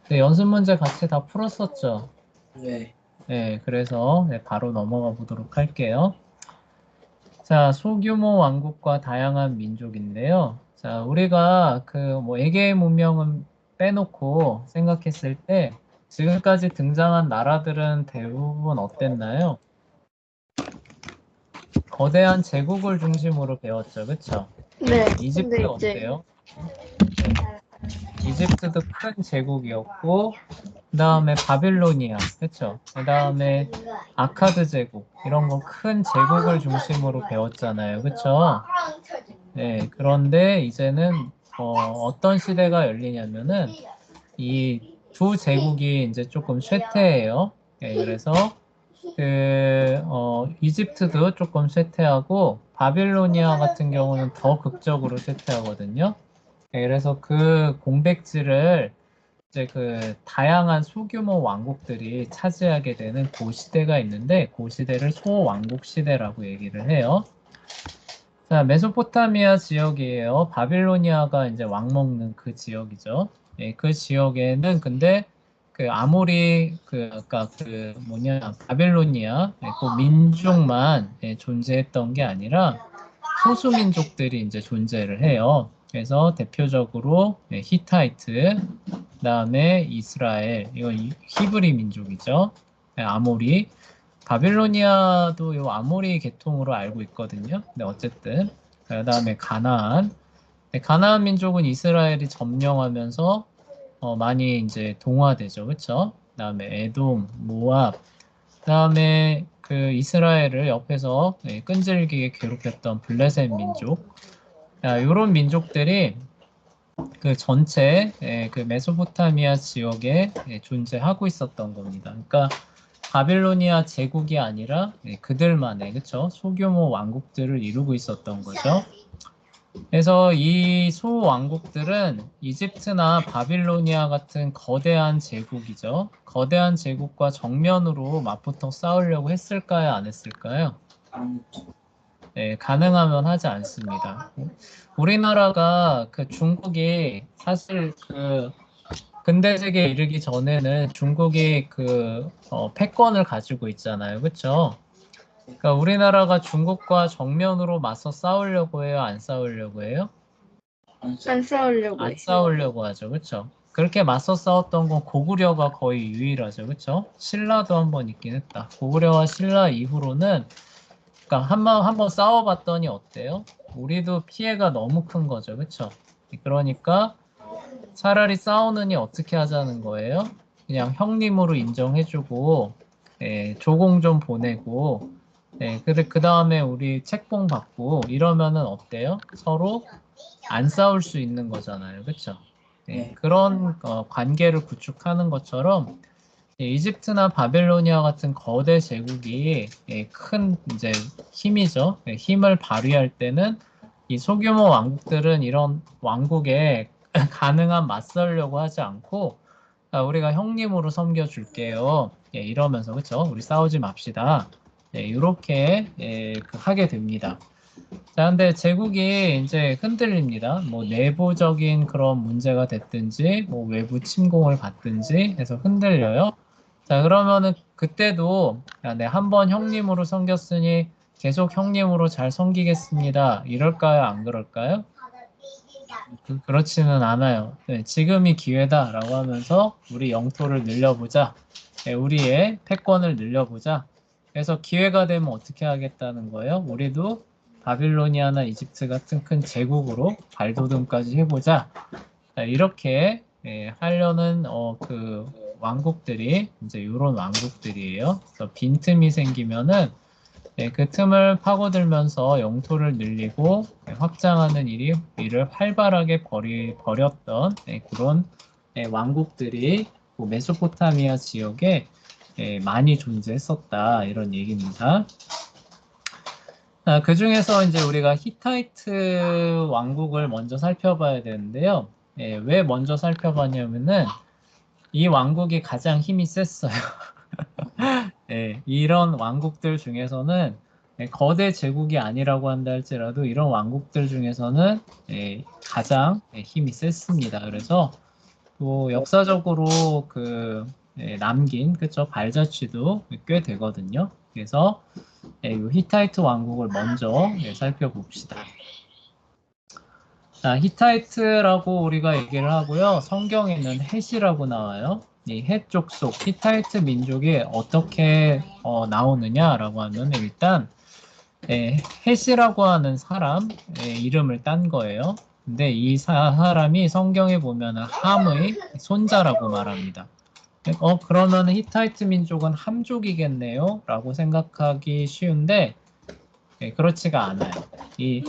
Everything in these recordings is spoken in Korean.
네, 연습 문제 같이 다 풀었었죠. 네. 네, 그래서 바로 넘어가 보도록 할게요. 자, 소규모 왕국과 다양한 민족인데요. 자, 우리가 그 뭐 에게의 문명은 빼놓고 생각했을 때 지금까지 등장한 나라들은 대부분 어땠나요? 거대한 제국을 중심으로 배웠죠. 그쵸? 네. 이집트 근데 이제 어때요? 네. 이집트도 큰 제국이었고, 그 다음에 바빌로니아, 그쵸? 그 다음에 아카드 제국, 이런 거 큰 제국을 중심으로 배웠잖아요. 그쵸? 네, 그런데 이제는 어떤 시대가 열리냐면은 이 두 제국이 이제 조금 쇠퇴해요. 네, 그래서 이집트도 조금 쇠퇴하고 바빌로니아 같은 경우는 더 극적으로 쇠퇴하거든요. 네, 그래서 그 공백지를 이제 그 다양한 소규모 왕국들이 차지하게 되는 그 시대가 있는데 그 시대를 소왕국 시대라고 얘기를 해요. 자, 메소포타미아 지역이에요. 바빌로니아가 이제 왕 먹는 그 지역이죠. 예, 그 지역에는 근데 그 아무리 그 아까 그 뭐냐 바빌로니아 그 민족만 존재했던 게 아니라 소수 민족들이 이제 존재를 해요. 그래서 대표적으로 히타이트, 그다음에 이스라엘, 이건 히브리 민족이죠. 아모리, 바빌로니아도 요 아모리 계통으로 알고 있거든요. 근데 어쨌든 그다음에 가나안, 가나안 민족은 이스라엘이 점령하면서 많이 이제 동화되죠, 그렇죠? 그다음에 에돔, 모압, 그다음에 그 이스라엘을 옆에서 끈질기게 괴롭혔던 블레셋 민족, 이런 민족들이 그 전체 그 메소포타미아 지역에 존재하고 있었던 겁니다. 그러니까 바빌로니아 제국이 아니라 그들만의 그쵸 소규모 왕국들을 이루고 있었던 거죠. 그래서 이 소왕국들은 이집트나 바빌로니아 같은 거대한 제국이죠. 거대한 제국과 정면으로 맞붙어 싸우려고 했을까요? 안 했을까요? 네, 가능하면 하지 않습니다. 우리나라가 그 중국이 사실 그 근대 세계에 이르기 전에는 중국이 그 패권을 가지고 있잖아요. 그렇죠? 그러니까 우리나라가 중국과 정면으로 맞서 싸우려고 해요? 안 싸우려고 해요? 안 싸우려고 안 해. 싸우려고 하죠. 그렇죠? 그렇게 맞서 싸웠던 건 고구려가 거의 유일하죠. 그렇죠? 신라도 한 번 있긴 했다. 고구려와 신라 이후로는 그러니까 한번 싸워봤더니 어때요? 우리도 피해가 너무 큰 거죠. 그렇죠? 그러니까 차라리 싸우느니 어떻게 하자는 거예요? 그냥 형님으로 인정해주고 조공 좀 보내고 근데 그 다음에 우리 책봉 받고 이러면은 어때요? 서로 안 싸울 수 있는 거잖아요. 그렇죠? 네. 그런 관계를 구축하는 것처럼 이집트나 바빌로니아 같은 거대 제국이 큰 이제 힘이죠. 힘을 발휘할 때는 이 소규모 왕국들은 이런 왕국에 가능한 맞서려고 하지 않고 우리가 형님으로 섬겨줄게요. 이러면서 그렇죠? 우리 싸우지 맙시다. 이렇게 하게 됩니다. 자, 근데 제국이 이제 흔들립니다. 뭐 내부적인 그런 문제가 됐든지, 뭐 외부 침공을 받든지 해서 흔들려요. 자, 그러면은 그때도 야, 네, 한번 형님으로 섬겼으니 계속 형님으로 잘 섬기겠습니다. 이럴까요? 안 그럴까요? 그렇지는 않아요. 네, 지금이 기회다라고 하면서 우리 영토를 늘려보자. 네, 우리의 패권을 늘려보자. 그래서 기회가 되면 어떻게 하겠다는 거예요? 우리도 바빌로니아나 이집트 같은 큰 제국으로 발돋움까지 해보자. 이렇게 하려는 그 왕국들이 이제 이런 왕국들이에요. 그래서 빈틈이 생기면은 그 틈을 파고들면서 영토를 늘리고 확장하는 일을 활발하게 벌였던 그런 왕국들이 메소포타미아 지역에 많이 존재했었다 이런 얘기입니다. 그 중에서 이제 우리가 히타이트 왕국을 먼저 살펴봐야 되는데요. 왜 먼저 살펴봤냐면은 이 왕국이 가장 힘이 셌어요. 이런 왕국들 중에서는 거대 제국이 아니라고 한다 할지라도 이런 왕국들 중에서는 가장 힘이 셌습니다. 그래서 또 역사적으로 남긴 그쵸 발자취도 꽤 되거든요. 그래서 이 히타이트 왕국을 먼저 살펴봅시다. 자, 히타이트라고 우리가 얘기를 하고요. 성경에는 헷이라고 나와요. 이 헷 족속, 히타이트 민족이 어떻게 나오느냐라고 하면 일단 헷이라고 하는 사람 이름을 딴 거예요. 근데 이 사람이 성경에 보면 함의 손자라고 말합니다. 그러면 히타이트 민족은 함족이겠네요? 라고 생각하기 쉬운데 그렇지가 않아요. 이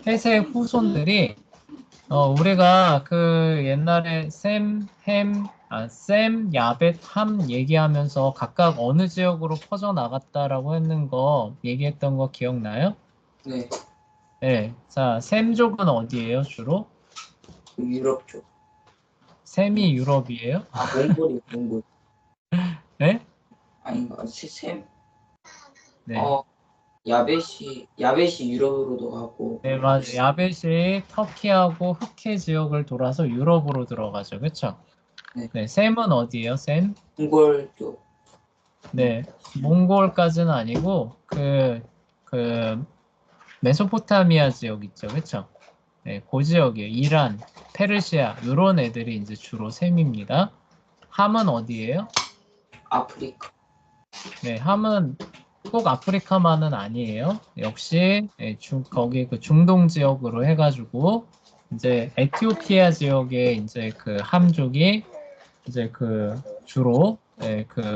헷의 후손들이 우리가 옛날에 셈, 야벳, 함 얘기하면서 각각 어느 지역으로 퍼져나갔다라고 했는 거 얘기했던 거 기억나요? 네, 네. 자, 셈족은 어디예요, 주로? 유럽 쪽. 셈이 유럽이에요? 몽골. 네? 아닌가? 셈? 네. 야벳이 유럽으로도 가고. 네, 맞아요. 야벳이 터키하고 흑해 지역을 돌아서 유럽으로 들어가죠. 그쵸? 네. 네, 셈은 어디예요, 셈? 몽골 쪽. 네, 몽골까지는 아니고 메소포타미아 지역 있죠, 그렇죠? 네, 그 지역이에요. 이란, 페르시아 이런 애들이 이제 주로 셈입니다. 함은 어디예요? 아프리카. 네, 함은 꼭 아프리카만은 아니에요. 역시 거기 중동 지역으로 해가지고 이제 에티오피아 지역에 이제 함족이 이제 주로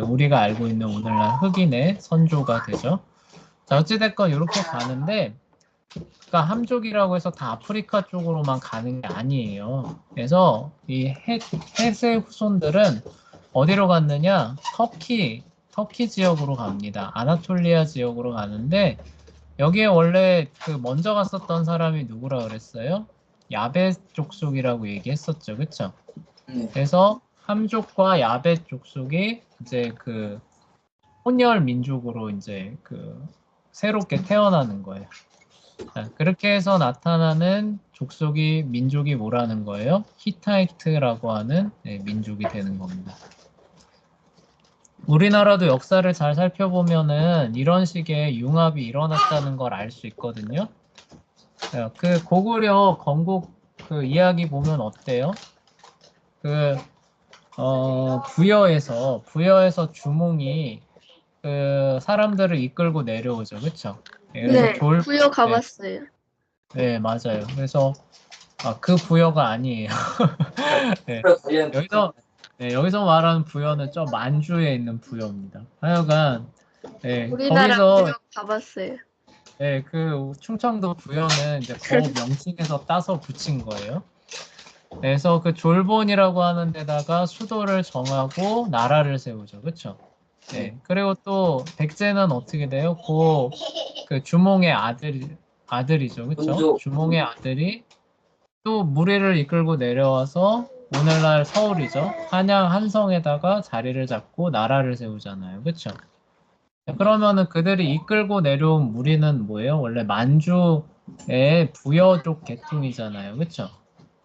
우리가 알고 있는 오늘날 흑인의 선조가 되죠. 자, 어찌됐건 이렇게 가는데, 그러니까 함족이라고 해서 다 아프리카 쪽으로만 가는 게 아니에요. 그래서 이 헷의 후손들은 어디로 갔느냐? 터키 지역으로 갑니다. 아나톨리아 지역으로 가는데, 여기에 원래 먼저 갔었던 사람이 누구라 그랬어요? 야벳 족속이라고 얘기했었죠. 그쵸? 네. 그래서 함족과 야벳 족속이 이제 혼혈 민족으로 이제 새롭게 태어나는 거예요. 자, 그렇게 해서 나타나는 민족이 뭐라는 거예요? 히타이트라고 하는 민족이 되는 겁니다. 우리나라도 역사를 잘 살펴보면은 이런 식의 융합이 일어났다는 걸 알 수 있거든요. 자, 고구려 건국 이야기 보면 어때요? 부여에서 주몽이 사람들을 이끌고 내려오죠. 그쵸? 네, 부여 가봤어요. 네, 맞아요. 그래서 그 부여가 아니에요. 네, 여기서 말하는 부여는 저 만주에 있는 부여입니다. 하여간 우리나라 거기서 부여 가봤어요. 충청도 부여는 이제 거우 명칭에서 따서 붙인 거예요. 그래서 졸본이라고 하는 데다가 수도를 정하고 나라를 세우죠. 그렇죠? 네. 그리고 또 백제는 어떻게 돼요? 주몽의 아들이죠. 그렇죠? 주몽의 아들이 또 무리를 이끌고 내려와서 오늘날 서울이죠. 한양 한성에다가 자리를 잡고 나라를 세우잖아요. 그렇죠? 그러면은 그들이 이끌고 내려온 무리는 뭐예요? 원래 만주의 부여족 계통이잖아요. 그렇죠?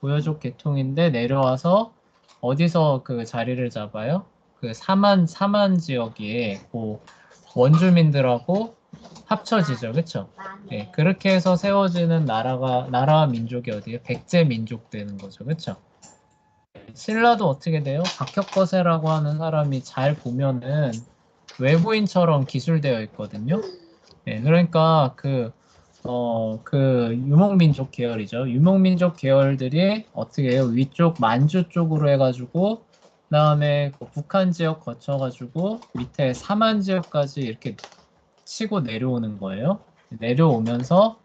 부여족 계통인데 내려와서 어디서 자리를 잡아요? 사만 지역에 원주민들하고 합쳐지죠. 그렇죠? 네, 그렇게 해서 세워지는 나라와 민족이 어디에 백제 민족 되는 거죠. 그렇죠? 신라도 어떻게 돼요? 박혁거세라고 하는 사람이 잘 보면은 외부인처럼 기술되어 있거든요. 네, 그러니까 유목민족 계열이죠. 유목민족 계열들이 어떻게 해요? 위쪽 만주 쪽으로 해가지고 그다음에 북한 지역 거쳐가지고 밑에 사만 지역까지 이렇게 치고 내려오는 거예요. 내려오면서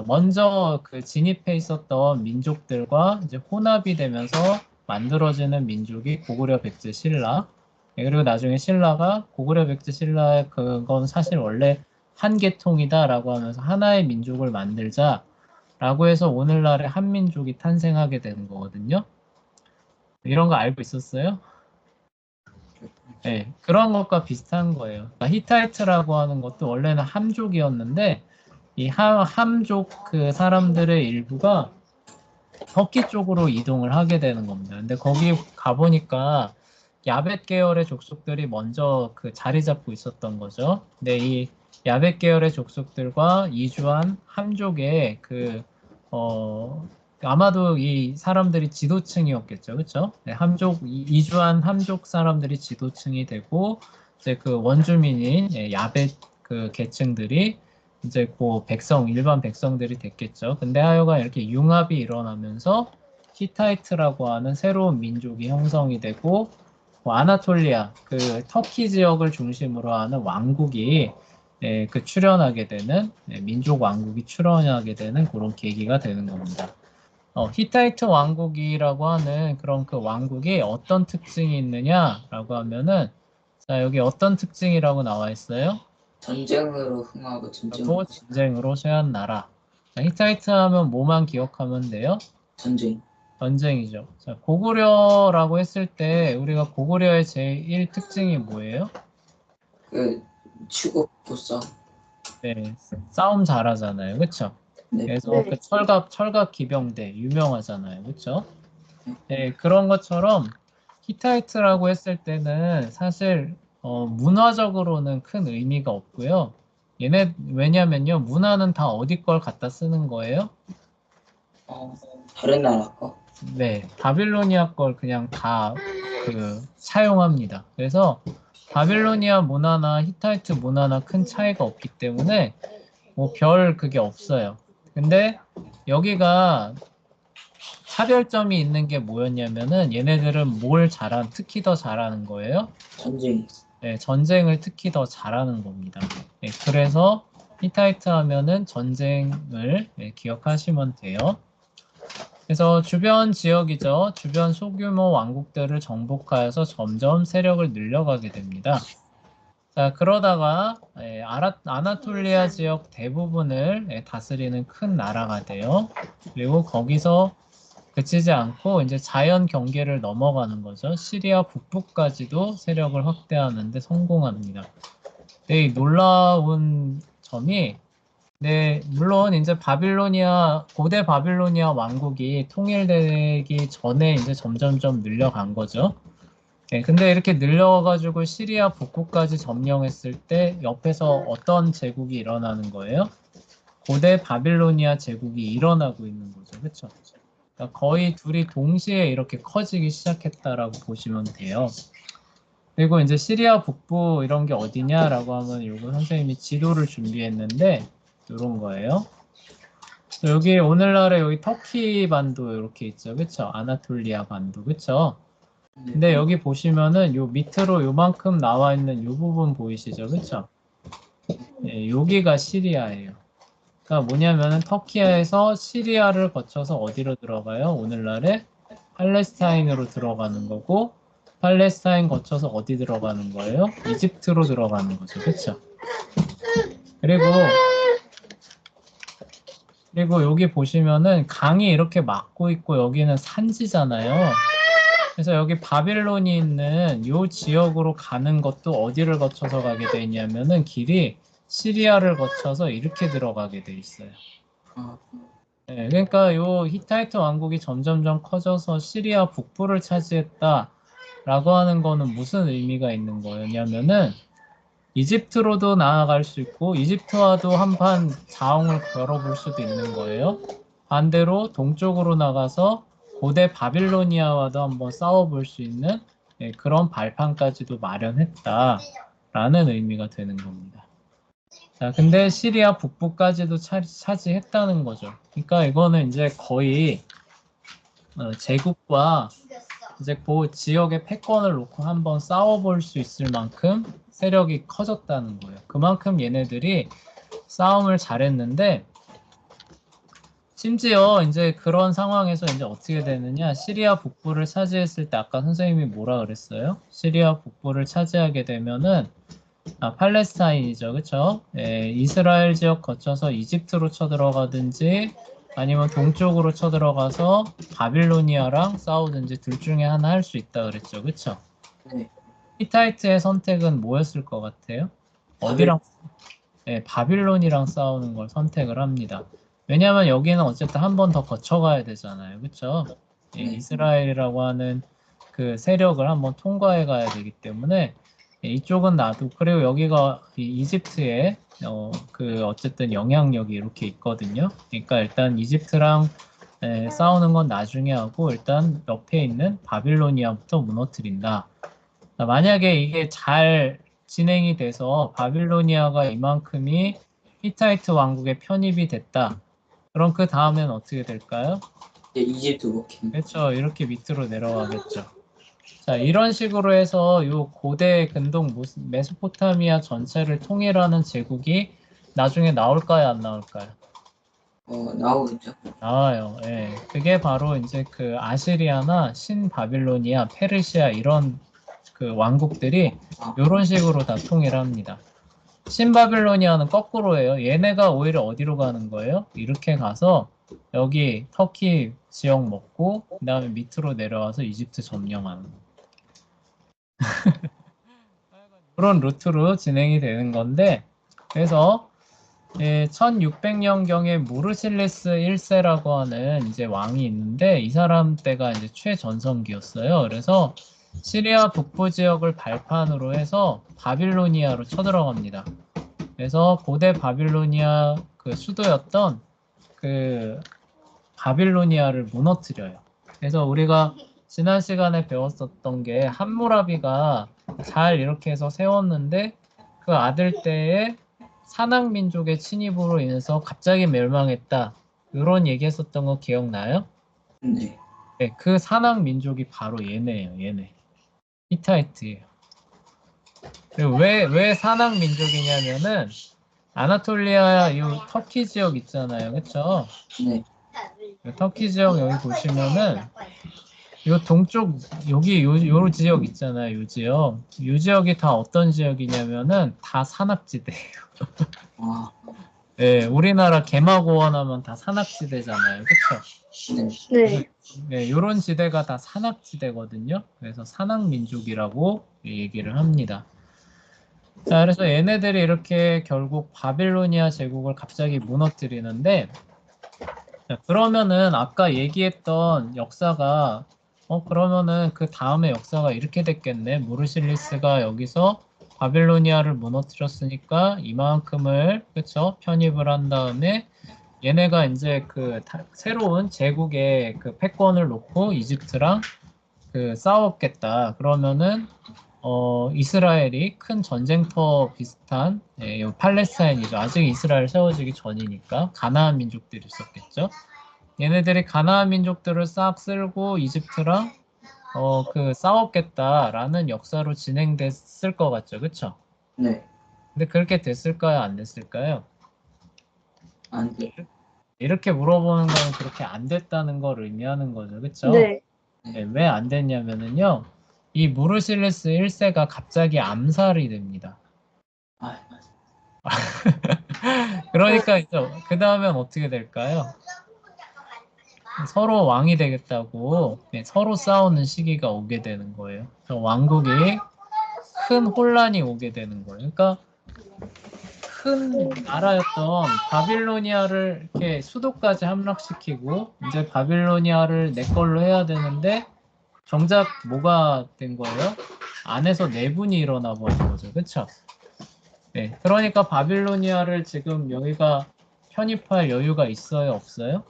먼저 진입해 있었던 민족들과 이제 혼합이 되면서 만들어지는 민족이 고구려 백제 신라. 그리고 나중에 신라가 고구려 백제 신라의 그건 사실 원래 한 계통이다라고 하면서 하나의 민족을 만들자라고 해서 오늘날의 한민족이 탄생하게 되는 거거든요. 이런 거 알고 있었어요? 네, 그런 것과 비슷한 거예요. 그러니까 히타이트라고 하는 것도 원래는 함족이었는데 이 함족 사람들의 일부가 터키 쪽으로 이동을 하게 되는 겁니다. 근데 거기 가보니까 야벳 계열의 족속들이 먼저 그 자리 잡고 있었던 거죠. 근데 이 야벳 계열의 족속들과 이주한 함족의 아마도 이 사람들이 지도층이었겠죠. 그렇죠? 네, 이주한 함족 사람들이 지도층이 되고 이제 그 원주민인 야벳 그 계층들이 이제 그 일반 백성들이 됐겠죠. 근데 하여간 이렇게 융합이 일어나면서 히타이트라고 하는 새로운 민족이 형성이 되고 아나톨리아, 그 터키 지역을 중심으로 하는 왕국이 출현하게 되는 민족 왕국이 출현하게 되는 그런 계기가 되는 겁니다. 히타이트 왕국이라고 하는 그런 그 왕국이 어떤 특징이 있느냐라고 하면은 자 여기 어떤 특징이라고 나와 있어요? 전쟁으로 흥하고 전쟁으로 쇠한 나라. 자, 히타이트 하면 뭐만 기억하면 돼요? 전쟁이죠. 자, 고구려라고 했을 때 우리가 고구려의 제1 특징이 뭐예요? 추국부싸. 네, 싸움 잘하잖아요. 그렇죠? 네. 그래서 네. 그 철갑 기병대 유명하잖아요. 그렇죠? 네, 그런 것처럼 히타이트라고 했을 때는 사실 문화적으로는 큰 의미가 없고요. 왜냐면요. 문화는 다 어디 걸 갖다 쓰는 거예요? 다른 나라 거. 네, 바빌로니아 걸 그냥 다 사용합니다. 그래서 바빌로니아 문화나 히타이트 문화나 큰 차이가 없기 때문에 뭐 그게 없어요. 근데 여기가 차별점이 있는 게 뭐였냐면은 얘네들은 특히 더 잘하는 거예요? 전쟁. 네, 전쟁을 특히 더 잘하는 겁니다. 네, 그래서 히타이트 하면은 전쟁을 기억하시면 돼요. 그래서 주변 지역이죠. 주변 소규모 왕국들을 정복하여서 점점 세력을 늘려가게 됩니다. 자, 그러다가 아나톨리아 지역 대부분을 다스리는 큰 나라가 돼요. 그리고 거기서 그치지 않고 이제 자연 경계를 넘어가는 거죠. 시리아 북부까지도 세력을 확대하는 데 성공합니다. 네, 놀라운 점이 물론 이제 고대 바빌로니아 왕국이 통일되기 전에 이제 점점점 늘려간 거죠. 네, 근데 이렇게 늘려가지고 시리아 북부까지 점령했을 때 옆에서 어떤 제국이 일어나는 거예요? 고대 바빌로니아 제국이 일어나고 있는 거죠. 그렇죠? 그러니까 거의 둘이 동시에 이렇게 커지기 시작했다라고 보시면 돼요. 그리고 이제 시리아 북부 이런 게 어디냐라고 하면 요거 선생님이 지도를 준비했는데 이런 거예요. 여기 오늘날에 여기 터키 반도 이렇게 있죠. 그쵸? 아나톨리아 반도. 그쵸? 근데 여기 보시면은 요 밑으로 요만큼 나와 있는 요 부분 보이시죠? 그쵸? 예, 여기가 시리아예요. 그러니까 뭐냐면은 터키에서 시리아를 거쳐서 어디로 들어가요? 오늘날에 팔레스타인으로 들어가는 거고 팔레스타인 거쳐서 어디 들어가는 거예요? 이집트로 들어가는 거죠. 그쵸? 그리고 여기 보시면은 강이 이렇게 막고 있고 여기는 산지잖아요. 그래서 여기 바빌론이 있는 이 지역으로 가는 것도 어디를 거쳐서 가게 돼 있냐면은 길이 시리아를 거쳐서 이렇게 들어가게 돼 있어요. 네, 그러니까 요 히타이트 왕국이 점점점 커져서 시리아 북부를 차지했다라고 하는 거는 무슨 의미가 있는 거였냐면은 이집트로도 나아갈 수 있고 이집트와도 한판 자웅을 걸어볼 수도 있는 거예요. 반대로 동쪽으로 나가서 고대 바빌로니아와도 한번 싸워볼 수 있는 그런 발판까지도 마련했다라는 의미가 되는 겁니다. 자, 근데 시리아 북부까지도 차지했다는 거죠. 그러니까 이거는 이제 거의 제국과 이제 그 지역의 패권을 놓고 한번 싸워볼 수 있을 만큼 세력이 커졌다는 거예요. 그만큼 얘네들이 싸움을 잘했는데 심지어 이제 그런 상황에서 이제 어떻게 되느냐? 시리아 북부를 차지했을 때 아까 선생님이 뭐라 그랬어요? 시리아 북부를 차지하게 되면은 팔레스타인이죠, 그렇죠? 이스라엘 지역 거쳐서 이집트로 쳐들어가든지 아니면 동쪽으로 쳐들어가서 바빌로니아랑 싸우든지 둘 중에 하나 할 수 있다 그랬죠, 그렇죠? 네. 히타이트의 선택은 뭐였을 것 같아요? 어디랑? 바빌론이랑 싸우는 걸 선택을 합니다. 왜냐하면 여기는 어쨌든 한 번 더 거쳐가야 되잖아요. 그렇죠? 예, 네. 이스라엘이라고 하는 그 세력을 한번 통과해 가야 되기 때문에 예, 이쪽은 놔두고 그리고 여기가 이집트의 그 어쨌든 영향력이 이렇게 있거든요. 그러니까 일단 이집트랑 싸우는 건 나중에 하고 일단 옆에 있는 바빌로니아부터 무너뜨린다. 만약에 이게 잘 진행이 돼서 바빌로니아가 이만큼이 히타이트 왕국에 편입이 됐다. 그럼 그 다음엔 어떻게 될까요? 이제 이집트 먹힌. 그렇죠. 이렇게 밑으로 내려가겠죠. 자, 이런 식으로 해서 요 고대 근동 메소포타미아 전체를 통일하는 제국이 나중에 나올까요, 안 나올까요? 나오겠죠. 나와요. 예. 그게 바로 이제 그 아시리아나 신바빌로니아, 페르시아 이런 그 왕국들이 이런 식으로 다 통일합니다. 신바빌로니아는 거꾸로예요. 얘네가 오히려 어디로 가는 거예요? 이렇게 가서 여기 터키 지역 먹고 그 다음에 밑으로 내려와서 이집트 점령하는 거. 그런 루트로 진행이 되는 건데 그래서 1600년경에 무르실리스 1세라고 하는 이제 왕이 있는데 이 사람 때가 이제 최전성기였어요. 그래서 시리아 북부 지역을 발판으로 해서 바빌로니아로 쳐들어갑니다. 그래서 고대 바빌로니아 그 수도였던 그 바빌로니아를 무너뜨려요. 그래서 우리가 지난 시간에 배웠었던 게 함무라비가 잘 이렇게 해서 세웠는데 그 아들 때에 산악 민족의 침입으로 인해서 갑자기 멸망했다. 이런 얘기했었던 거 기억나요? 네. 네, 그 산악 민족이 바로 얘네예요. 얘네. 히타이트예요. 왜 산악 민족이냐면은 아나톨리아 이 터키 지역 있잖아요. 그렇죠? 네. 터키 지역 여기 보시면은 요 동쪽 여기 요 지역 있잖아요. 요 지역. 요 지역이 다 어떤 지역이냐면은 다 산악지대예요. 아, 네, 우리나라 개마고원 하면 다 산악지대잖아요. 그렇죠? 네. 네. 요런 지대가 다 산악지대거든요. 그래서 산악민족이라고 얘기를 합니다. 자, 그래서 얘네들이 이렇게 결국 바빌로니아 제국을 갑자기 무너뜨리는데 자, 그러면은 아까 얘기했던 역사가 그러면은 그 다음에 역사가 이렇게 됐겠네. 무르실리스가 여기서 바빌로니아를 무너뜨렸으니까 이만큼을 그쵸? 편입을 한 다음에 얘네가 이제 그 새로운 제국의 그 패권을 놓고 이집트랑 그 싸웠겠다. 그러면은 이스라엘이 큰 전쟁터 비슷한 요 팔레스타인이죠. 아직 이스라엘 세워지기 전이니까 가나안 민족들이 있었겠죠. 얘네들이 가나안 민족들을 싹 쓸고 이집트랑 그 싸웠겠다라는 역사로 진행됐을 것 같죠. 그쵸? 네. 근데 그렇게 됐을까요? 안 됐을까요? 안 돼. 이렇게 물어보는 건 그렇게 안 됐다는 걸 의미하는 거죠. 그쵸? 네. 네, 왜 안 됐냐면은요. 이 무르실리스 1세가 갑자기 암살이 됩니다. 아, 그러니까 이제 그 다음엔 어떻게 될까요? 서로 왕이 되겠다고 서로 싸우는 시기가 오게 되는 거예요. 왕국이 큰 혼란이 오게 되는 거예요. 그러니까 큰 나라였던 바빌로니아를 이렇게 수도까지 함락시키고 이제 바빌로니아를 내 걸로 해야 되는데 정작 뭐가 된 거예요? 안에서 내분이 일어나 버린 거죠. 그렇죠? 네. 그러니까 바빌로니아를 지금 여기가 편입할 여유가 있어요? 없어요?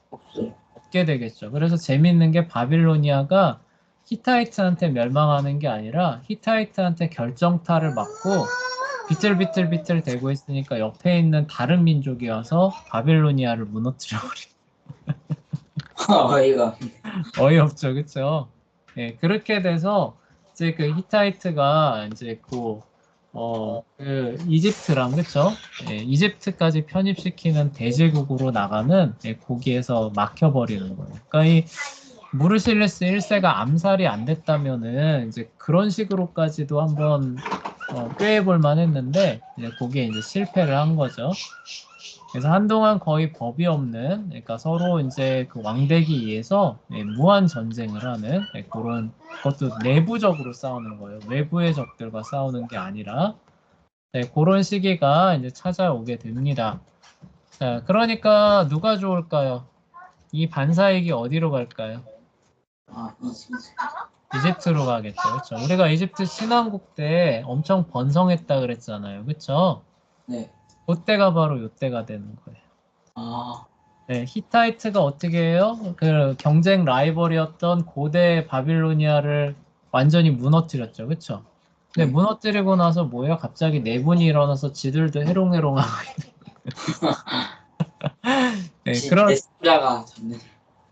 없어요. 없게 되겠죠. 그래서 재밌는 게 바빌로니아가 히타이트한테 멸망하는 게 아니라 히타이트한테 결정타를 맞고 비틀비틀비틀 대고 있으니까 옆에 있는 다른 민족이 와서 바빌로니아를 무너뜨려버린. 어이가. 어이없죠, 그렇죠? 예, 그렇게 돼서 이제 그 히타이트가 이제 그 이집트랑 그렇죠? 예, 이집트까지 편입시키는 대제국으로 나가는 거기에서 막혀버리는 거예요. 그러니까 이 무르실리스 1세가 암살이 안 됐다면은 이제 그런 식으로까지도 한번 꾀해볼 만했는데 이제 거기에 이제 실패를 한 거죠. 그래서 한동안 거의 법이 없는, 그러니까 서로 이제 그 왕되기 위해서 무한 전쟁을 하는 그런 것도 내부적으로 싸우는 거예요. 외부의 적들과 싸우는 게 아니라 그런 시기가 이제 찾아오게 됩니다. 자, 그러니까 누가 좋을까요? 이 반사익이 어디로 갈까요? 아, 이집트. 이집트로 가겠죠. 그렇죠? 우리가 이집트 신왕국 때 엄청 번성했다 그랬잖아요. 그렇죠? 네. 그때가 바로 요때가 되는 거예요. 아, 네, 히타이트가 어떻게 해요? 그 경쟁 라이벌이었던 고대 바빌로니아를 완전히 무너뜨렸죠. 그렇죠? 근데 네. 무너뜨리고 나서 뭐예요? 갑자기 내분이 일어나서 지들도 해롱해롱하고 네, 그런 메시아가 잡는.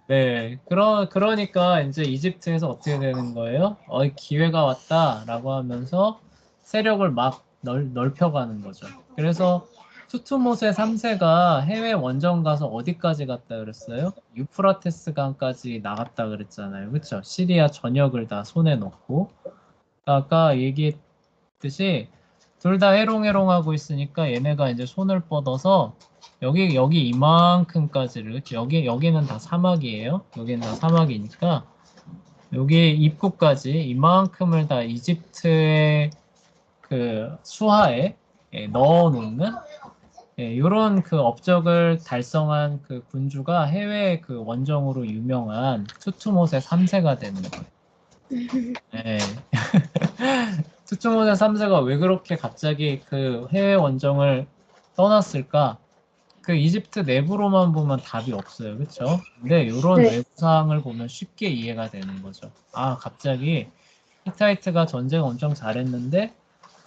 네, 그러니까 이제 이집트에서 어떻게 되는 거예요? 기회가 왔다라고 하면서 세력을 막 넓혀가는 거죠. 그래서 투투모세 3세가 해외 원정 가서 어디까지 갔다 그랬어요? 유프라테스 강까지 나갔다 그랬잖아요. 그렇죠? 시리아 전역을 다 손에 넣고 아까 얘기했듯이 둘 다 해롱해롱하고 있으니까 얘네가 이제 손을 뻗어서 여기 이만큼까지를 여기는 다 사막이에요. 여기는 다 사막이니까 여기 입구까지 이만큼을 다 이집트의 그 수하에 넣어놓는 이런 그 업적을 달성한 그 군주가 해외 그 원정으로 유명한 투투모세 3세가 되는 거예요. 네. 투투모세 3세가 왜 그렇게 갑자기 그 해외 원정을 떠났을까? 그 이집트 내부로만 보면 답이 없어요. 그렇죠? 근데 이런 네. 외부 사항을 보면 쉽게 이해가 되는 거죠. 아, 갑자기 히타이트가 전쟁 엄청 잘했는데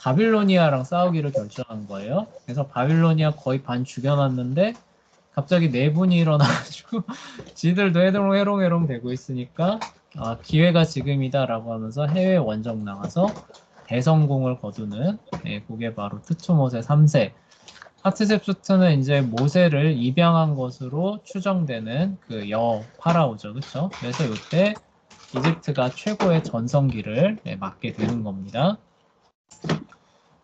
바빌로니아랑 싸우기로 결정한 거예요. 그래서 바빌로니아 거의 반 죽여놨는데 갑자기 내분이 일어나가지고 지들도 해롱해롱 되고 있으니까 아, 기회가 지금이다라고 하면서 해외 원정 나가서 대성공을 거두는 그게 바로 투투모세 3세. 하트셉수트는 이제 모세를 입양한 것으로 추정되는 그 파라오죠, 그렇죠? 그래서 이때 이집트가 최고의 전성기를 맞게 되는 겁니다.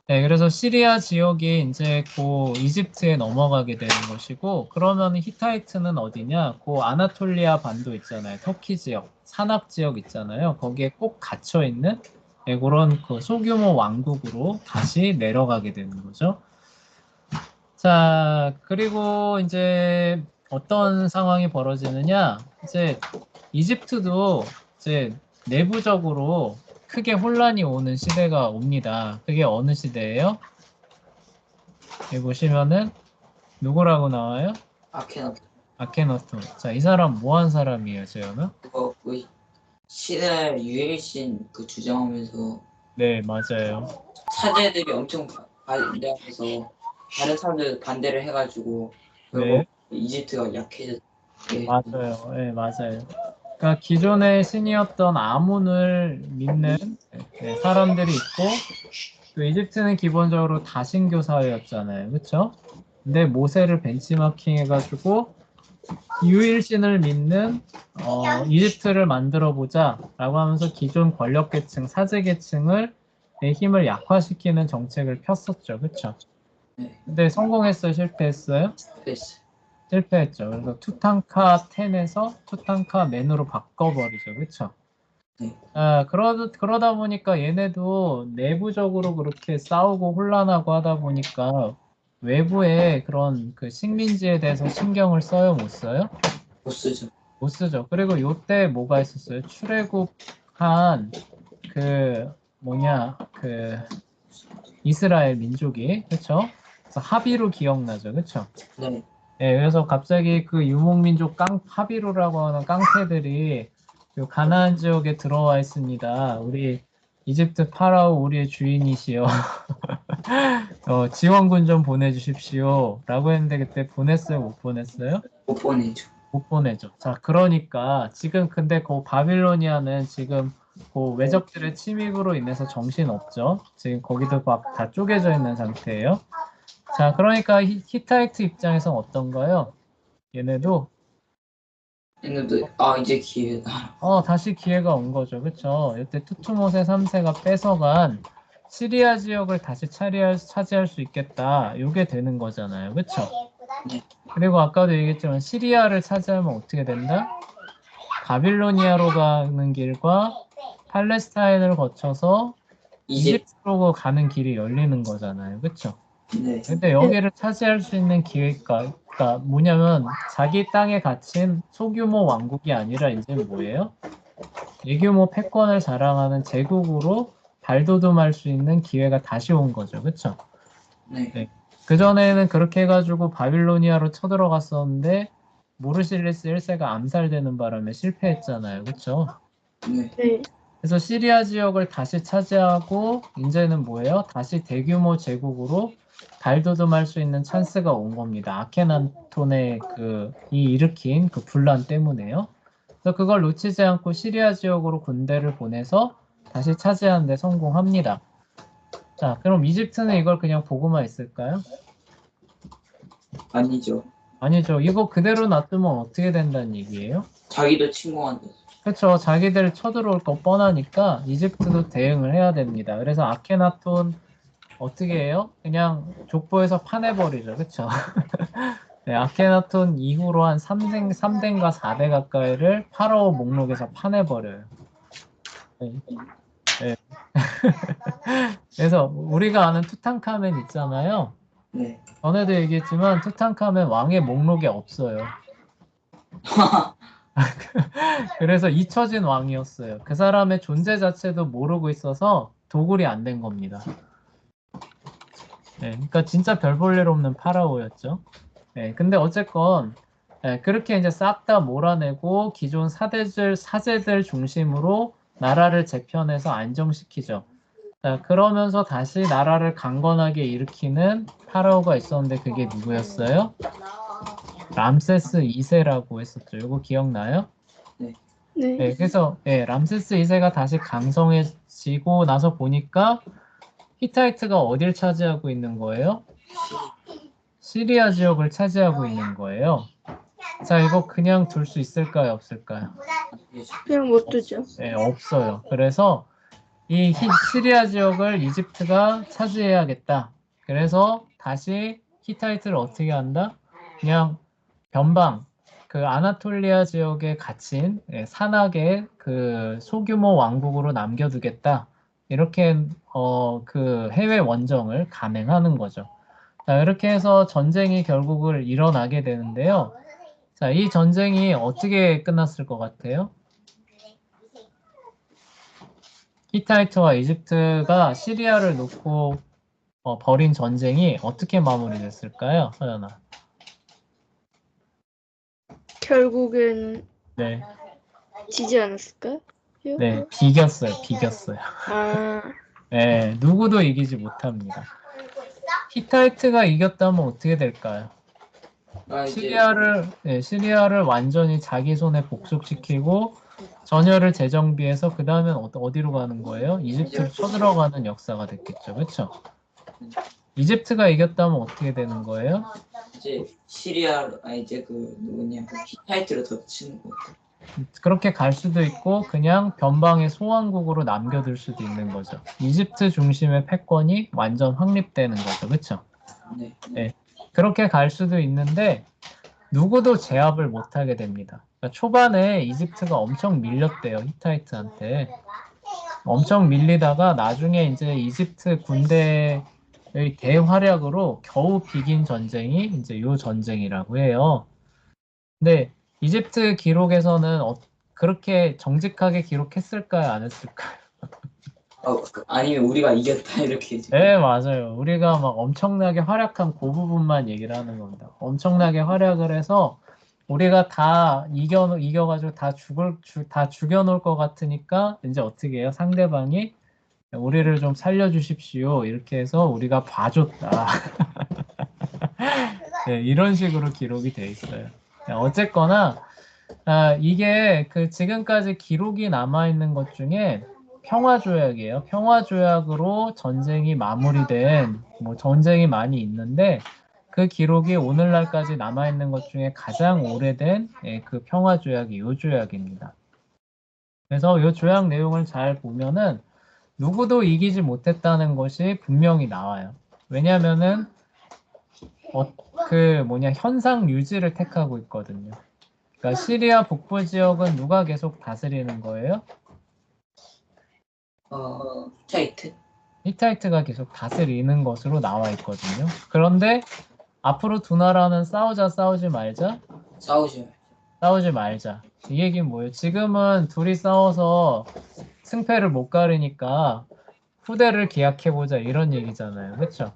네, 그래서 시리아 지역이 이제 그 이집트에 넘어가게 되는 것이고, 그러면 히타이트는 어디냐? 그 아나톨리아 반도 있잖아요. 터키 지역, 산악 지역 있잖아요. 거기에 꼭 갇혀 있는 그런 그 소규모 왕국으로 다시 내려가게 되는 거죠. 자, 그리고 이제 어떤 상황이 벌어지느냐? 이제 이집트도 이제 내부적으로 크게 혼란이 오는 시대가 옵니다. 그게 어느 시대예요? 여기 보시면은 누구라고 나와요? 아케나톤. 자, 이 사람 뭐 한 사람이에요, 재현아? 그거 그 신을 유일신 그 주장하면서 네, 맞아요. 사제들이 엄청 반대하면서 다른 사람들 반대를 해가지고 결국 네, 이집트가 약해졌. 맞아요. 네, 맞아요. 그러니까 기존의 신이었던 아문을 믿는 사람들이 있고, 또 이집트는 기본적으로 다신교 사회였잖아요. 그렇죠? 근데 모세를 벤치마킹 해가지고 유일신을 믿는 이집트를 만들어 보자 라고 하면서 기존 권력계층, 사제계층을 힘을 약화시키는 정책을 폈었죠. 그렇죠? 네. 근데 성공했어요? 실패했어요? 됐어. 실패했죠. 그래서 투탕카텐에서 투탕카멘으로 바꿔버리죠. 그렇죠? 네. 아, 그러다 보니까 얘네도 내부적으로 그렇게 싸우고 혼란하고 하다 보니까 외부에 그런 그 식민지에 대해서 신경을 못 써요? 못 쓰죠. 못 쓰죠. 그리고 요때 뭐가 있었어요? 출애굽한 그 그 이스라엘 민족이 그쵸? 그래서 하비루 기억나죠, 그쵸? 네. 예, 그래서 갑자기 그 유목민족 하비루라고 하는 깡패들이 그 가나안 지역에 들어와 있습니다. 우리 이집트 파라오 우리의 주인이시여. 지원군 좀 보내주십시오. 라고 했는데 그때 보냈어요, 못 보냈어요? 못 보내죠. 못 보내죠. 자, 그러니까 지금 근데 그 바빌로니아는 지금 그 외적들의 침입으로 인해서 정신 없죠. 지금 거기도 막 다 쪼개져 있는 상태예요. 자, 그러니까 히타이트 입장에선 어떤가요? 얘네도 얘네도 이제 기회다. 다시 기회가 온 거죠. 그쵸? 이때 투투모세 3세가 뺏어간 시리아 지역을 다시 차지할 수 있겠다. 이게 되는 거잖아요. 그쵸? 네. 그리고 아까도 얘기했지만 시리아를 차지하면 어떻게 된다? 바빌로니아로 가는 길과 팔레스타인을 거쳐서 이집트로 가는 길이 열리는 거잖아요. 그쵸? 네. 근데 여기를 차지할 수 있는 기회가 그러니까 뭐냐면 자기 땅에 갇힌 소규모 왕국이 아니라 이제 뭐예요? 대규모 패권을 자랑하는 제국으로 발돋움할 수 있는 기회가 다시 온 거죠. 그렇죠? 네. 네. 그전에는 그렇게 해가지고 바빌로니아로 쳐들어갔었는데 모르실리스 1세가 암살되는 바람에 실패했잖아요. 그렇죠? 네. 네. 그래서 시리아 지역을 다시 차지하고 이제는 뭐예요? 다시 대규모 제국으로 발돋움할 수 있는 찬스가 온 겁니다. 아케나톤의 이 일으킨 그 분란 때문에요. 그래서 그걸 놓치지 않고 시리아 지역으로 군대를 보내서 다시 차지하는 데 성공합니다. 자, 그럼 이집트는 이걸 그냥 보고만 있을까요? 아니죠. 아니죠. 이거 그대로 놔두면 어떻게 된다는 얘기예요? 자기도 침공한다. 그렇죠. 자기들 쳐들어올 거 뻔하니까 이집트도 대응을 해야 됩니다. 그래서 아케나톤 어떻게 해요? 그냥 족보에서 파내버리죠. 그렇죠? 네, 아케나톤 이후로 한 3대인가 4대 가까이를 파라오 목록에서 파내버려요. 네. 네. 그래서 우리가 아는 투탕카멘 있잖아요. 네. 전에도 얘기했지만 투탕카멘 왕의 목록에 없어요. 그래서 잊혀진 왕이었어요. 그 사람의 존재 자체도 모르고 있어서 도굴이 안 된 겁니다. 네, 그러니까 진짜 별 볼 일 없는 파라오였죠. 네, 근데 어쨌건 그렇게 이제 싹 다 몰아내고 기존 사제들 중심으로 나라를 재편해서 안정시키죠. 자, 그러면서 다시 나라를 강건하게 일으키는 파라오가 있었는데 그게 누구였어요? 람세스 2세라고 했었죠. 이거 기억나요? 네. 네, 그래서 람세스 2세가 다시 강성해지고 나서 보니까 히타이트가 어딜 차지하고 있는 거예요? 시리아 지역을 차지하고 있는 거예요. 자, 이거 그냥 둘 수 있을까요? 없을까요? 그냥 못 두죠. 네, 없어요. 그래서 이 시리아 지역을 이집트가 차지해야겠다. 그래서 다시 히타이트를 어떻게 한다? 그냥 변방, 그 아나톨리아 지역에 갇힌 산악의 그 소규모 왕국으로 남겨두겠다. 이렇게 그 해외 원정을 감행하는 거죠. 자, 이렇게 해서 전쟁이 결국을 일어나게 되는데요. 자, 이 전쟁이 어떻게 끝났을 것 같아요? 히타이트와 이집트가 시리아를 놓고 벌인 전쟁이 어떻게 마무리됐을까요, 서연아? 결국엔 네, 지지 않았을까요? 네, 비겼어요. 아, 네, 누구도 이기지 못합니다. 히타이트가 이겼다면 어떻게 될까요? 이제 시리아를 완전히 자기 손에 복속시키고 전열을 재정비해서 그 다음엔 어디로 가는 거예요? 이집트로 쳐들어가는 역사가 됐겠죠, 그렇죠? 이집트가 이겼다면 어떻게 되는 거예요? 이제 이제 그 누구냐 히타이트로 덮치는 거. 그렇게 갈 수도 있고 그냥 변방의 소왕국으로 남겨둘 수도 있는 거죠. 이집트 중심의 패권이 완전 확립되는 거죠, 그렇죠? 네. 네, 그렇게 갈 수도 있는데 누구도 제압을 못하게 됩니다. 그러니까 초반에 이집트가 엄청 밀렸대요, 히타이트한테. 엄청 밀리다가 나중에 이제 이집트 군대의 대활약으로 겨우 비긴 전쟁이 이제 이 전쟁이라고 해요. 근데 이집트 기록에서는 그렇게 정직하게 기록했을까요? 안 했을까요? 아니면 우리가 이겼다 이렇게 이제. 네, 맞아요. 우리가 막 엄청나게 활약한 그 부분만 얘기를 하는 겁니다. 엄청나게 활약을 해서 우리가 다 이겨가지고 다 죽여놓을 것 같으니까 이제 어떻게 해요? 상대방이 우리를 좀 살려주십시오. 이렇게 해서 우리가 봐줬다. 네, 이런 식으로 기록이 돼 있어요. 어쨌거나 이게 그 지금까지 기록이 남아있는 것 중에 평화조약이에요. 평화조약으로 전쟁이 마무리된 전쟁이 많이 있는데 그 기록이 오늘날까지 남아있는 것 중에 가장 오래된 그 평화조약이 이 조약입니다. 그래서 이 조약 내용을 잘 보면은 누구도 이기지 못했다는 것이 분명히 나와요. 왜냐하면은 현상 유지를 택하고 있거든요. 그러니까 시리아 북부 지역은 누가 계속 다스리는 거예요? 히타이트. 히타이트가 계속 다스리는 것으로 나와 있거든요. 그런데 앞으로 두 나라는 싸우지 말자. 싸우죠. 싸우지 말자. 이 얘기는 뭐예요? 지금은 둘이 싸워서 승패를 못 가리니까 후대를 계약해보자 이런 얘기잖아요. 그렇죠?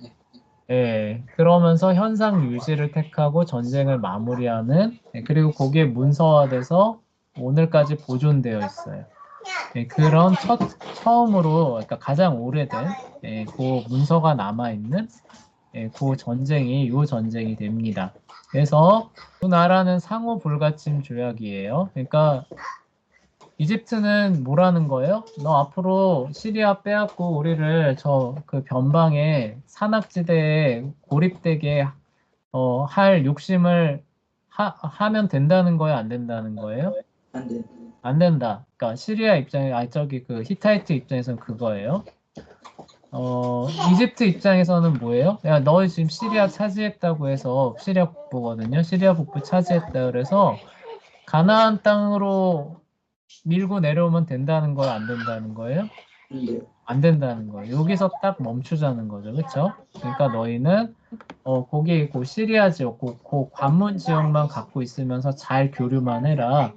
네. 예, 그러면서 현상 유지를 택하고 전쟁을 마무리하는 그리고 그게 문서화돼서 오늘까지 보존되어 있어요. 그런 처음으로 그러니까 가장 오래된 그 문서가 남아있는 그 전쟁이 요 전쟁이 됩니다. 그래서 두 나라는 상호 불가침 조약이에요. 그러니까 이집트는 뭐라는 거예요? 너 앞으로 시리아 빼앗고 우리를 저 그 변방에 산악지대에 고립되게 할 욕심을 하면 된다는 거예요? 안 된다는 거예요? 안 돼. 안 된다. 그러니까 시리아 입장에 저기 그 히타이트 입장에서는 그거예요. 이집트 입장에서는 뭐예요? 야, 너 지금 시리아 차지했다고 해서 시리아 북부거든요. 시리아 북부 차지했다 그래서 가나안 땅으로 밀고 내려오면 된다는 거예요? 안 된다는 거예요? 안 돼요. 안 된다는 거예요. 여기서 딱 멈추자는 거죠. 그렇죠? 그러니까 너희는 거기 그 시리아 지역, 그 관문 지역만 갖고 있으면서 잘 교류만 해라.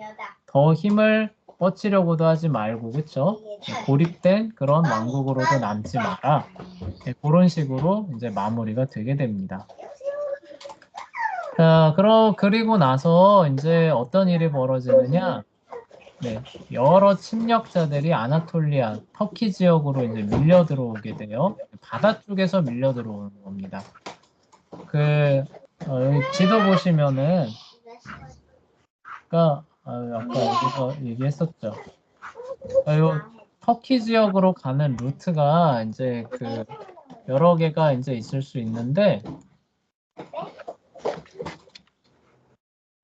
더 힘을 뻗치려고도 하지 말고, 그렇죠? 고립된 그런 왕국으로도 남지 마라. 그런 식으로 이제 마무리가 되게 됩니다. 자, 그리고 나서 이제 어떤 일이 벌어지느냐? 네, 여러 침략자들이 아나톨리아, 터키 지역으로 이제 밀려 들어오게 돼요. 바다 쪽에서 밀려 들어오는 겁니다. 여기 지도 보시면은, 아까 여기서 얘기했었죠. 요 터키 지역으로 가는 루트가 이제 그 여러 개가 이제 있을 수 있는데,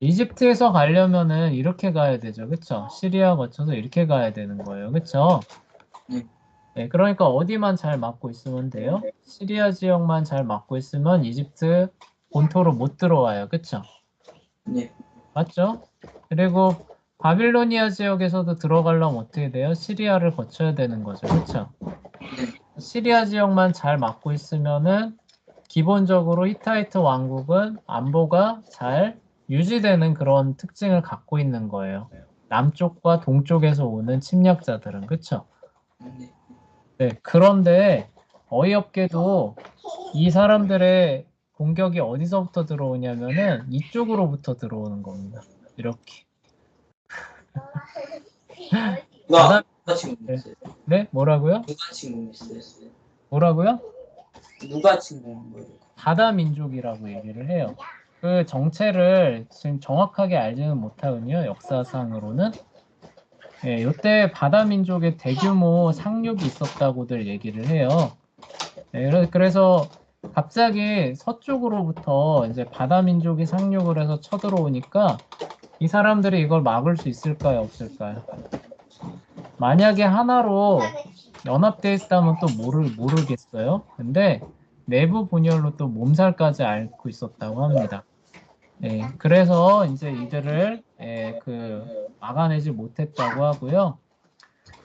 이집트에서 가려면은 이렇게 가야 되죠. 그쵸? 시리아 거쳐서 이렇게 가야 되는 거예요. 그쵸? 네. 네, 그러니까 어디만 잘 막고 있으면 돼요? 시리아 지역만 잘 막고 있으면 이집트 본토로 못 들어와요. 그쵸? 네. 맞죠? 그리고 바빌로니아 지역에서도 들어가려면 어떻게 돼요? 시리아를 거쳐야 되는 거죠. 그쵸? 네. 시리아 지역만 잘 막고 있으면은 기본적으로 히타이트 왕국은 안보가 잘 유지되는 그런 특징을 갖고 있는 거예요. 남쪽과 동쪽에서 오는 침략자들은. 그쵸? 네. 네, 그런데 어이없게도 이 사람들의 공격이 어디서부터 들어오냐면은 이쪽으로부터 들어오는 겁니다. 이렇게. 누가 네. 침공했어요? 네? 뭐라고요? 누가 침공했어요? 뭐라고요? 누가 침공한 거예요? 바다 민족이라고 얘기를 해요. 그 정체를 지금 정확하게 알지는 못하거든요. 역사상으로는. 예, 이때 바다 민족의 대규모 상륙이 있었다고들 얘기를 해요. 네, 그래서 갑자기 서쪽으로부터 이제 바다 민족이 상륙을 해서 쳐들어오니까 이 사람들이 이걸 막을 수 있을까요, 없을까요? 만약에 하나로 연합되어 있다면 또 모르겠어요. 근데 내부 분열로 또 몸살까지 앓고 있었다고 합니다. 예, 그래서 이제 이들을 막아내지 못했다고 하고요.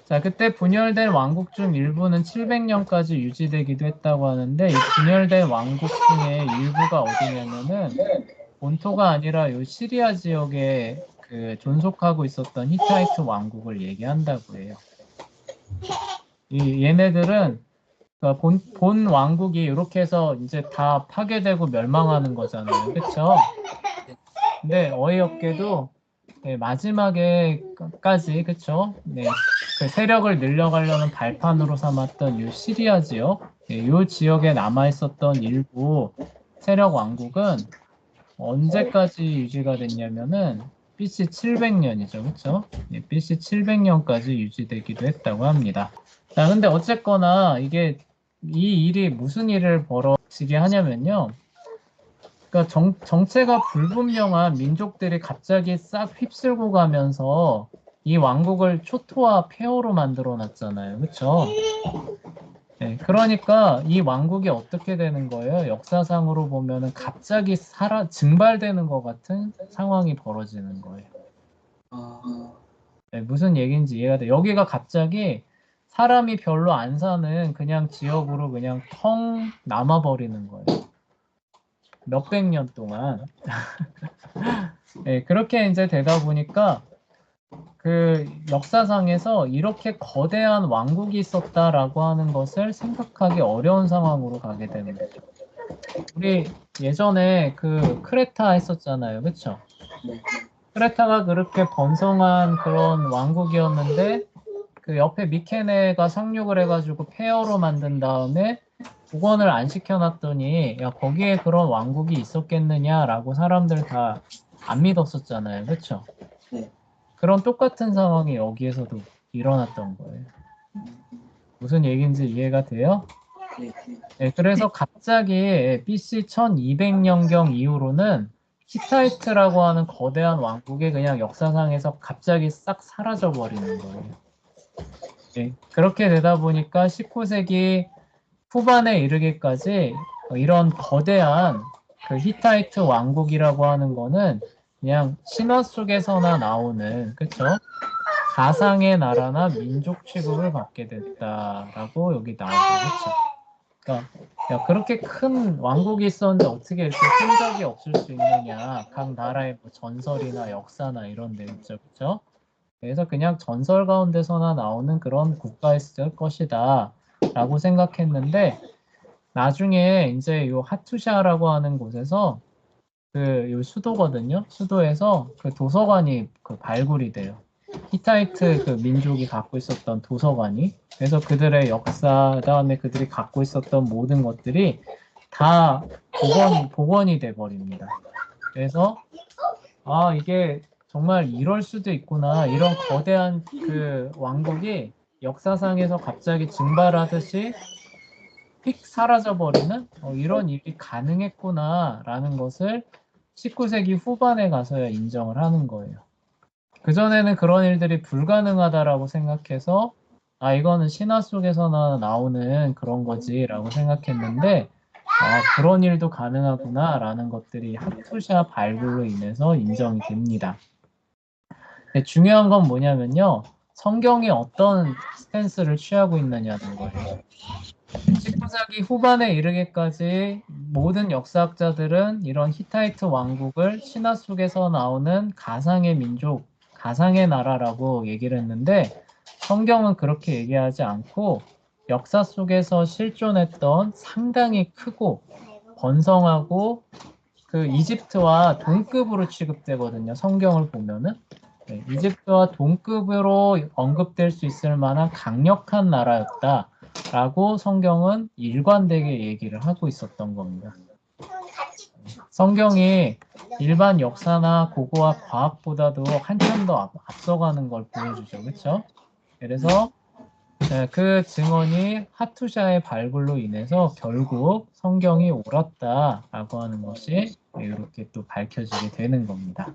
자, 그때 분열된 왕국 중 일부는 700년까지 유지되기도 했다고 하는데 이 분열된 왕국 중에 일부가 어디냐면은 본토가 아니라 요 시리아 지역에 그 존속하고 있었던 히타이트 왕국을 얘기한다고 해요. 얘네들은 그러니까 본 왕국이 이렇게 해서 이제 다 파괴되고 멸망하는 거잖아요. 그렇죠? 근데 어이없게도 네, 마지막에까지 그쵸? 네, 그 세력을 늘려가려는 발판으로 삼았던 이 시리아 지역, 이 지역에 남아 있었던 일부 세력 왕국은 언제까지 유지가 됐냐면은 BC 700년이죠, 그쵸? 네, BC 700년까지 유지되기도 했다고 합니다. 자, 근데 어쨌거나 이 일이 무슨 일을 벌어지게 하냐면요. 그러니까 정체가 불분명한 민족들이 갑자기 싹 휩쓸고 가면서 이 왕국을 초토화 폐허로 만들어 놨잖아요. 그렇죠? 네, 그러니까 이 왕국이 어떻게 되는 거예요? 역사상으로 보면은 갑자기 증발되는 것 같은 상황이 벌어지는 거예요. 아, 네, 무슨 얘기인지 이해가 돼. 여기가 갑자기 사람이 별로 안 사는 그냥 지역으로 그냥 텅 남아버리는 거예요. 몇백 년 동안. 네, 그렇게 이제 되다 보니까 그 역사상에서 이렇게 거대한 왕국이 있었다라고 하는 것을 생각하기 어려운 상황으로 가게 되는 거죠. 우리 예전에 그 크레타 했었잖아요. 그쵸? 네. 크레타가 그렇게 번성한 그런 왕국이었는데 그 옆에 미케네가 상륙을 해가지고 폐허로 만든 다음에 복원을 안 시켜놨더니 야 거기에 그런 왕국이 있었겠느냐라고 사람들 다 안 믿었었잖아요. 그쵸? 네. 그런 똑같은 상황이 여기에서도 일어났던 거예요. 무슨 얘기인지 이해가 돼요? 네. 네, 그래서 갑자기 BC 1200년경 이후로는 히타이트라고 하는 거대한 왕국이 그냥 역사상에서 갑자기 싹 사라져 버리는 거예요. 네, 그렇게 되다 보니까 19세기 후반에 이르기까지 이런 거대한 그 히타이트 왕국이라고 하는 거는 그냥 신화 속에서나 나오는, 그쵸? 가상의 나라나 민족 취급을 받게 됐다라고 여기 나오죠. 그쵸? 그러니까 야, 그렇게 큰 왕국이 있었는데 어떻게 이렇게 흔적이 없을 수 있느냐. 각 나라의 뭐 전설이나 역사나 이런 데 있죠. 그쵸? 그래서 그냥 전설 가운데서나 나오는 그런 국가였을 것이다 라고 생각했는데 나중에 이제 요 하투샤라고 하는 곳에서 그 요 수도거든요. 수도에서 그 도서관이 그 발굴이 돼요. 히타이트 그 민족이 갖고 있었던 도서관이. 그래서 그들의 역사, 그다음에 그들이 갖고 있었던 모든 것들이 다 복원이 돼 버립니다. 그래서 아 이게 정말 이럴 수도 있구나. 이런 거대한 그 왕국이 역사상에서 갑자기 증발하듯이 휙 사라져버리는 이런 일이 가능했구나라는 것을 19세기 후반에 가서야 인정을 하는 거예요. 그전에는 그런 일들이 불가능하다라고 생각해서 아 이거는 신화 속에서나 나오는 그런 거지라고 생각했는데 아 그런 일도 가능하구나라는 것들이 하투샤 발굴로 인해서 인정이 됩니다. 근데 중요한 건 뭐냐면요. 성경이 어떤 스탠스를 취하고 있느냐는 거예요. 19세기 후반에 이르기까지 모든 역사학자들은 이런 히타이트 왕국을 신화 속에서 나오는 가상의 민족, 가상의 나라라고 얘기를 했는데 성경은 그렇게 얘기하지 않고 역사 속에서 실존했던 상당히 크고 번성하고 그 이집트와 동급으로 취급되거든요. 성경을 보면은. 네, 이집트와 동급으로 언급될 수 있을 만한 강력한 나라였다라고 성경은 일관되게 얘기를 하고 있었던 겁니다. 성경이 일반 역사나 고고학 과학보다도 한참 더 앞서가는 걸 보여주죠. 그렇죠? 그래서 그 증언이 하투샤의 발굴로 인해서 결국 성경이 옳았다라고 하는 것이 이렇게 또 밝혀지게 되는 겁니다.